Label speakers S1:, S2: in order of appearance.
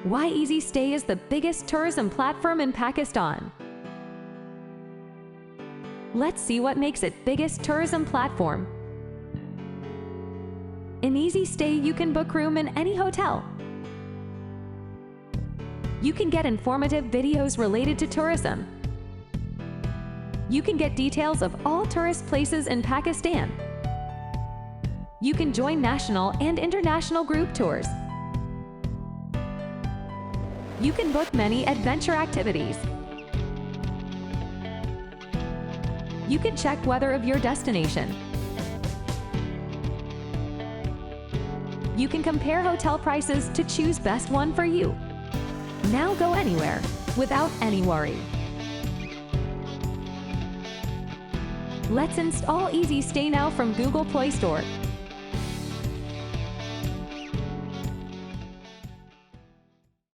S1: Why Easy Stay is the biggest tourism platform in Pakistan. Let's see what makes it biggest tourism platform. In Easy Stay, you can book room in any hotel. You can get informative videos related to tourism. You can get details of all tourist places in Pakistan. You can join national and international group tours. You can book many adventure activities. You can check weather of your destination. You can compare hotel prices to choose best one for you. Now go anywhere without any worry. Let's install Easy Stay now from Google Play Store.